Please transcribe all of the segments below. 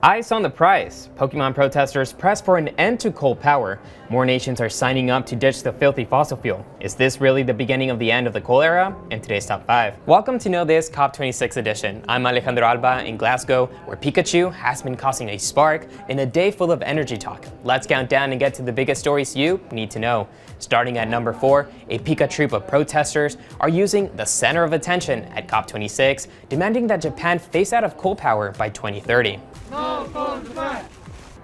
Eyes on the prize. Pokemon protesters press for an end to coal power. More nations are signing up to ditch the filthy fossil fuel. Is this really the beginning of the end of the coal era? In today's Top 5. Welcome to Know This COP26 edition. I'm Alejandro Alba in Glasgow, where Pikachu has been causing a spark in a day full of energy talk. Let's count down and get to the biggest stories you need to know. Starting at number 4, a Pikatroop of protesters are using the center of attention at COP26, demanding that Japan phase out of coal power by 2030.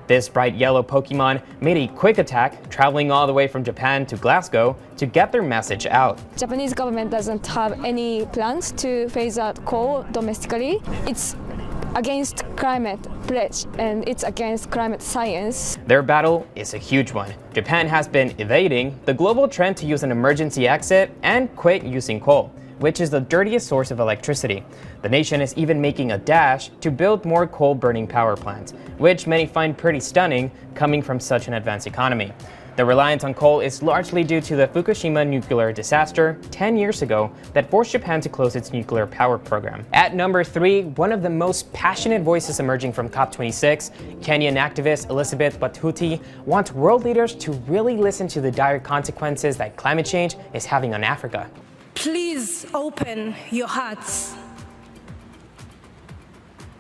This bright yellow Pokemon made a quick attack, traveling all the way from Japan to Glasgow to get their message out. Japanese government doesn't have any plans to phase out coal domestically. It's against climate pledge and it's against climate science. Their battle is a huge one. Japan has been evading the global trend to use an emergency exit and quit using coal, which is the dirtiest source of electricity. The nation is even making a dash to build more coal-burning power plants, which many find pretty stunning coming from such an advanced economy. The reliance on coal is largely due to the Fukushima nuclear disaster 10 years ago that forced Japan to close its nuclear power program. At number 3, one of the most passionate voices emerging from COP26, Kenyan activist Elizabeth Wathuti wants world leaders to really listen to the dire consequences that climate change is having on Africa. Please open your hearts.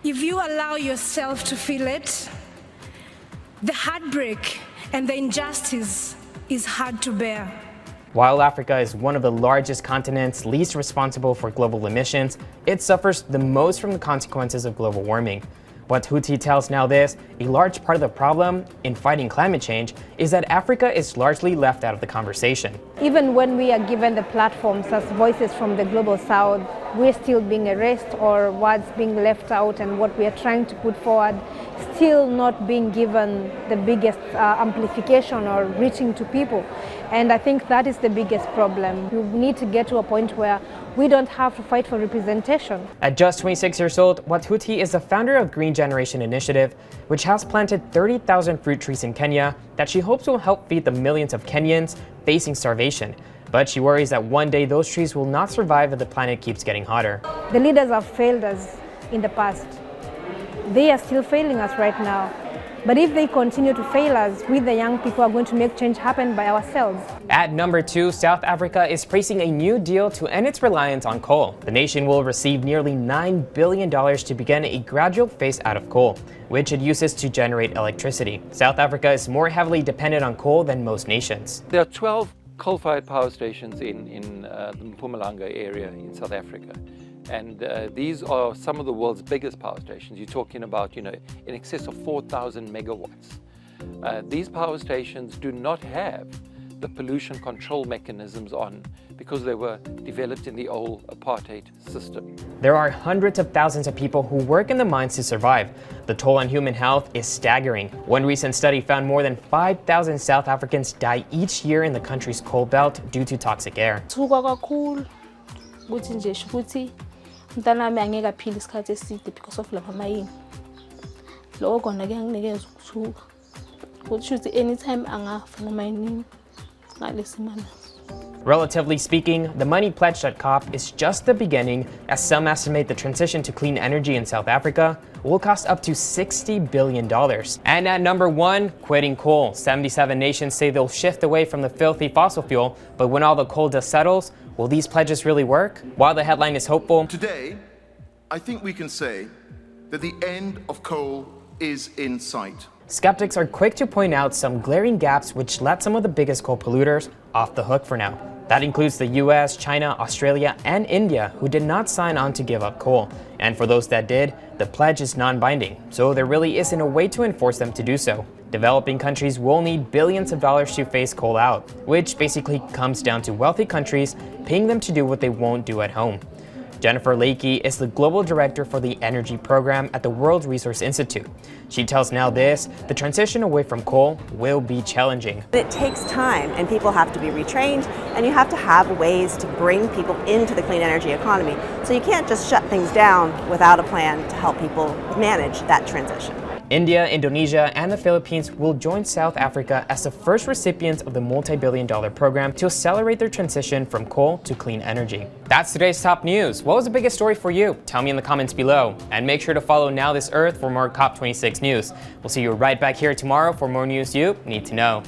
If you allow yourself to feel it, the heartbreak and the injustice is hard to bear. While Africa is one of the largest continents least responsible for global emissions, it suffers the most from the consequences of global warming. Wathuti tells NowThis, a large part of the problem in fighting climate change is that Africa is largely left out of the conversation. Even when we are given the platforms as voices from the global south, we're still being erased, or what's being left out and what we are trying to put forward still not being given the biggest amplification or reaching to people. And I think that is the biggest problem. We need to get to a point where we don't have to fight for representation. At just 26 years old, Wathuti is the founder of Green Generation Initiative, which has planted 30,000 fruit trees in Kenya that she hopes will help feed the millions of Kenyans facing starvation. But she worries that one day those trees will not survive if the planet keeps getting hotter. The leaders have failed us in the past. They are still failing us right now. But if they continue to fail us, we the young people are going to make change happen by ourselves. At number 2, South Africa is facing a new deal to end its reliance on coal. The nation will receive nearly $9 billion to begin a gradual phase out of coal, which it uses to generate electricity. South Africa is more heavily dependent on coal than most nations. There are 12 coal-fired power stations in the Mpumalanga area in South Africa. And these are some of the world's biggest power stations. You're talking about, in excess of 4,000 megawatts. These power stations do not have the pollution control mechanisms on because they were developed in the old apartheid system. There are hundreds of thousands of people who work in the mines to survive. The toll on human health is staggering. One recent study found more than 5,000 South Africans die each year in the country's coal belt due to toxic air. Mntanami angeke aphile isikhathi eside because of lapha mayini. Lokho kona kuyanginikeza ukuthuka. Ukuthi anytime angafa noma yini ngalesi mana. Relatively speaking, the money pledged at COP is just the beginning, as some estimate the transition to clean energy in South Africa will cost up to $60 billion. And at number 1, quitting coal. 77 nations say they'll shift away from the filthy fossil fuel, but when all the coal dust settles, will these pledges really work? While the headline is hopeful, today, I think we can say that the end of coal is in sight. Skeptics are quick to point out some glaring gaps which let some of the biggest coal polluters off the hook for now. That includes the US, China, Australia, and India, who did not sign on to give up coal. And for those that did, the pledge is non-binding, so there really isn't a way to enforce them to do so. Developing countries will need billions of dollars to phase coal out, which basically comes down to wealthy countries paying them to do what they won't do at home. Jennifer Lakey is the global director for the energy program at the World Resource Institute. She tells NowThis the transition away from coal will be challenging. It takes time, and people have to be retrained, and you have to have ways to bring people into the clean energy economy. So you can't just shut things down without a plan to help people manage that transition. India, Indonesia, and the Philippines will join South Africa as the first recipients of the multi-billion-dollar program to accelerate their transition from coal to clean energy. That's today's top news. What was the biggest story for you? Tell me in the comments below. And make sure to follow Now This Earth for more COP26 news. We'll see you right back here tomorrow for more news you need to know.